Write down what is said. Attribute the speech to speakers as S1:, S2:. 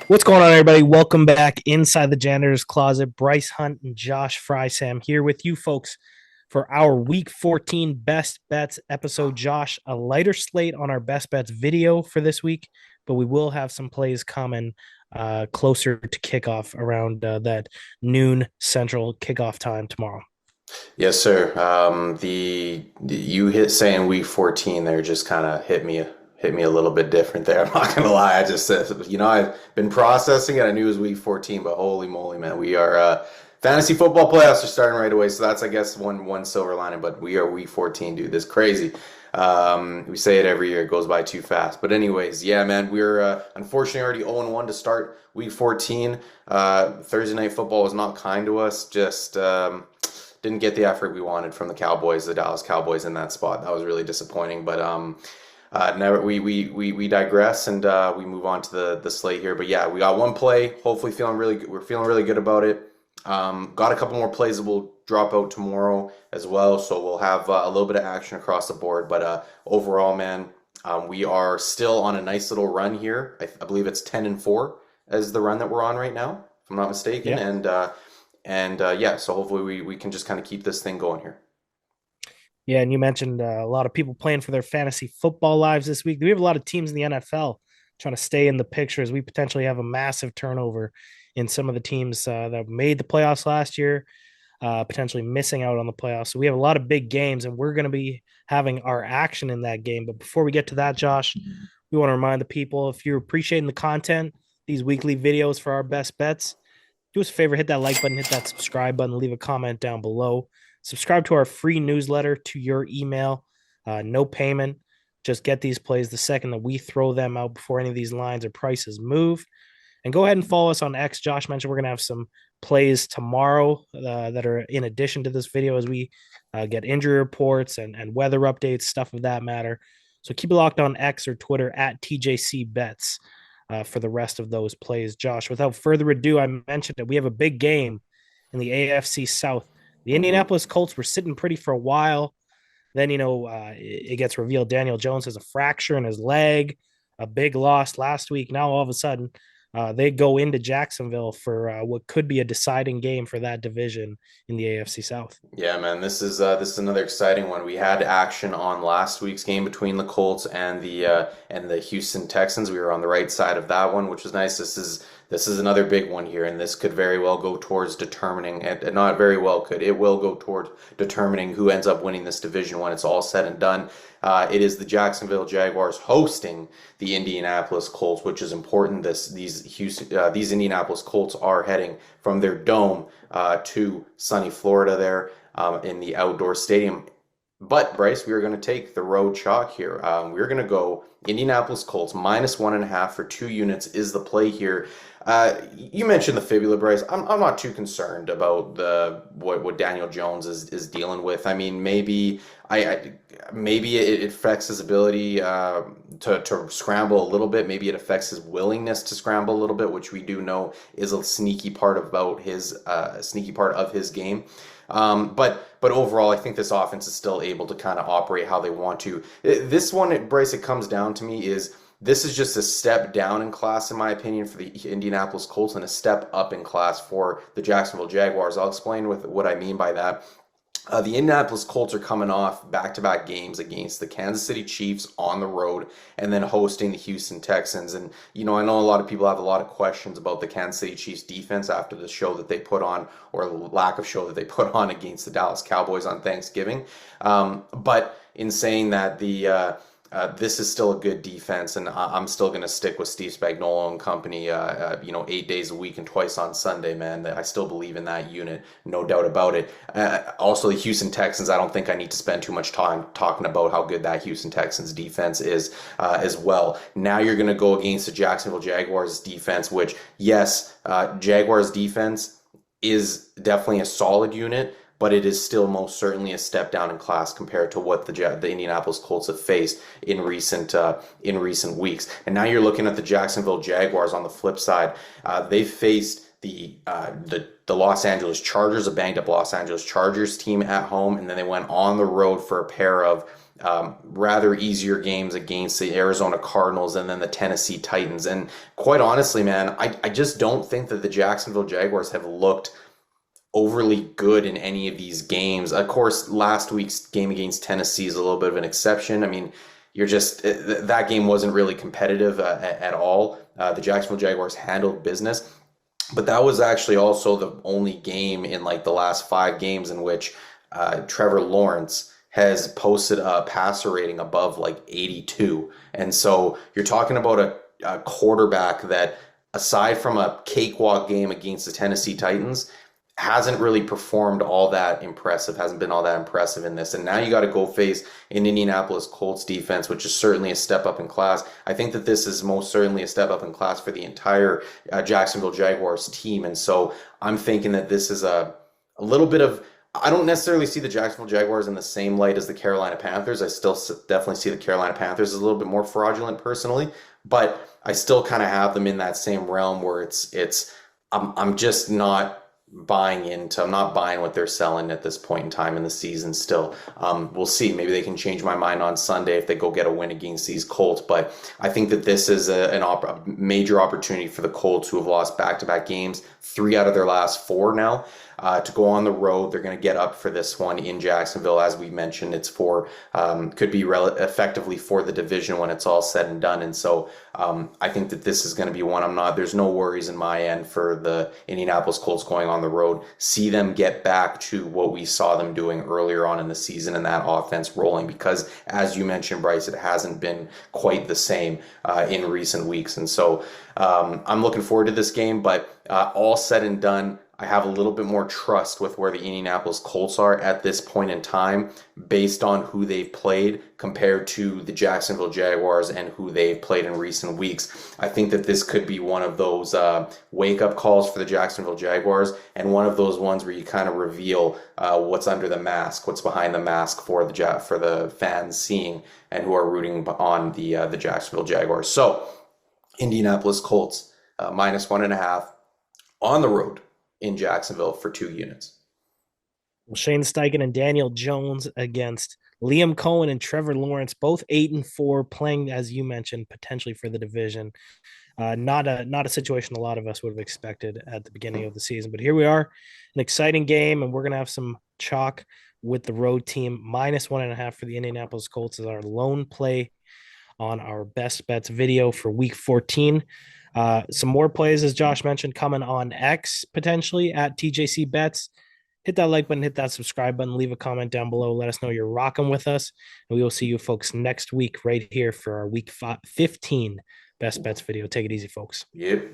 S1: What's going on, everybody? Welcome back inside the janitor's closet. Bryce Hunt and Josh Frey-Sam here with you folks for our Week 14 Best Bets episode. Josh, a lighter slate on our Best Bets video for this week, but we will have some plays coming closer to kickoff around that noon central kickoff time tomorrow.
S2: Yes, sir. The you hit saying week 14 there just kind of hit me a little bit different there. I'm not gonna lie. I just said, I've been processing it. I knew it was week 14, but holy moly, man, we are fantasy football playoffs are starting right away. So that's, I guess, one silver lining. But we are week 14, dude. This is crazy. We say it every year. It goes by too fast. But anyways, yeah, man, we're unfortunately already 0-1 to start week 14. Thursday night football was not kind to us. Just didn't get the effort we wanted from the Cowboys, the Dallas Cowboys in that spot. That was really disappointing. But never we digress and we move on to the slate here. But yeah, we got one play. Hopefully, we're feeling really good about it. Got a couple more plays that will drop out tomorrow as well, so we'll have a little bit of action across the board. But overall, man, we are still on a nice little run here. I believe it's 10-4 as the run that we're on right now, if I'm not mistaken.
S1: Yeah.
S2: And yeah, so hopefully we can just kind of keep this thing going here.
S1: Yeah, and you mentioned a lot of people playing for their fantasy football lives this week. We have a lot of teams in the NFL trying to stay in the picture as we potentially have a massive turnover in some of the teams that made the playoffs last year, potentially missing out on the playoffs. So we have a lot of big games, and we're going to be having our action in that game. But before we get to that, Josh, we want to remind the people, if you're appreciating the content, these weekly videos for our best bets, do us a favor, hit that like button, hit that subscribe button, leave a comment down below. Subscribe to our free newsletter to your email. No payment. Just get these plays the second that we throw them out before any of these lines or prices move. And go ahead and follow us on X. Josh mentioned we're going to have some plays tomorrow that are in addition to this video as we get injury reports and weather updates, stuff of that matter. So keep it locked on X or Twitter at TJC Bets for the rest of those plays. Josh, without further ado, I mentioned it. We have a big game in the AFC South. The
S2: Hmm.
S1: Indianapolis Colts were sitting pretty for a while. Then, it gets revealed Daniel Jones has a fracture in his leg, a big loss last week. Now, all of a sudden, they go into Jacksonville for what could be a deciding game for that division in the AFC South.
S2: Yeah, man, this is another exciting one. We had action on last week's game between the Colts and the Houston Texans. We were on the right side of that one, which was nice. This is another big one here, and this could very well go towards determining, and not very well could, it will go towards determining who ends up winning this division when it's all said and done. It is the Jacksonville Jaguars hosting the Indianapolis Colts, which is important. These Indianapolis Colts are heading from their dome to sunny Florida there in the outdoor stadium. But Bryce, we are going to take the road chalk here. We're going to go Indianapolis Colts -1.5 for 2 units is the play here. You mentioned the fibula, Bryce. I'm not too concerned about the what Daniel Jones is dealing with. I mean, maybe it affects his ability to scramble a little bit. Maybe it affects his willingness to scramble a little bit, which we do know is a sneaky part of his game. But overall, I think this offense is still able to kind of operate how they want to. This one, Bryce, it comes down to me is this is just a step down in class, in my opinion, for the Indianapolis Colts and a step up in class for the Jacksonville Jaguars. I'll explain with what I mean by that. The Indianapolis Colts are coming off back-to-back games against the Kansas City Chiefs on the road and then hosting the Houston Texans. And, I know a lot of people have a lot of questions about the Kansas City Chiefs defense after the show that they put on, or lack of show that they put on against the Dallas Cowboys on Thanksgiving. But in saying that, this is still a good defense, and I'm still going to stick with Steve Spagnuolo and company. 8 days a week and twice on Sunday, man. I still believe in that unit, no doubt about it. Also, the Houston Texans. I don't think I need to spend too much time talking about how good that Houston Texans defense is as well. Now you're going to go against the Jacksonville Jaguars defense, which yes, Jaguars defense is definitely a solid unit, but it is still most certainly a step down in class compared to what the Indianapolis Colts have faced in recent weeks. And now you're looking at the Jacksonville Jaguars on the flip side. They faced the Los Angeles Chargers, a banged up Los Angeles Chargers team at home, and then they went on the road for a pair of rather easier games against the Arizona Cardinals and then the Tennessee Titans. And quite honestly, man, I just don't think that the Jacksonville Jaguars have looked overly good in any of these games. Of course, last week's game against Tennessee is a little bit of an exception. I mean, you're just that game wasn't really competitive at all. The Jacksonville Jaguars handled business, but that was actually also the only game in like the last 5 games in which Trevor Lawrence has posted a passer rating above like 82. And so you're talking about a quarterback that, aside from a cakewalk game against the Tennessee Titans, hasn't really performed all that impressive, hasn't been all that impressive in this. And now you got to go face an Indianapolis Colts defense, which is certainly a step up in class. I think that this is most certainly a step up in class for the entire Jacksonville Jaguars team. And so I'm thinking that this is a little bit of, I don't necessarily see the Jacksonville Jaguars in the same light as the Carolina Panthers. I still definitely see the Carolina Panthers as a little bit more fraudulent personally, but I still kind of have them in that same realm where I'm just not I'm not buying what they're selling at this point in time in the season still. We'll see. Maybe they can change my mind on Sunday if they go get a win against these Colts. But I think that this is a major opportunity for the Colts, who have lost back-to-back games, 3 out of their last 4 now. To go on the road, they're going to get up for this one in Jacksonville. As we mentioned, it's could be effectively for the division when it's all said and done. And so I think that this is going to be one there's no worries in my end for the Indianapolis Colts going on the road. See them get back to what we saw them doing earlier on in the season and that offense rolling, because as you mentioned, Bryce, it hasn't been quite the same in recent weeks. And so I'm looking forward to this game, but all said and done, I have a little bit more trust with where the Indianapolis Colts are at this point in time based on who they've played compared to the Jacksonville Jaguars and who they've played in recent weeks. I think that this could be one of those wake-up calls for the Jacksonville Jaguars, and one of those ones where you kind of reveal what's under the mask, what's behind the mask for the fans seeing and who are rooting on the Jacksonville Jaguars. So, Indianapolis Colts -1.5 on the road in Jacksonville for 2 units.
S1: Well, Shane Steichen and Daniel Jones against Liam Cohen and Trevor Lawrence, both 8-4, playing, as you mentioned, potentially for the division. Not a situation a lot of us would have expected at the beginning of the season, but here we are, an exciting game, and we're gonna have some chalk with the road team. -1.5 for the Indianapolis Colts is our lone play on our best bets video for week 14. Some more plays, as Josh mentioned, coming on X potentially at TJC Bets. Hit that like button, hit that subscribe button, leave a comment down below. Let us know you're rocking with us. And we will see you folks next week right here for our week 15 best bets video. Take it easy, folks.
S2: Yep.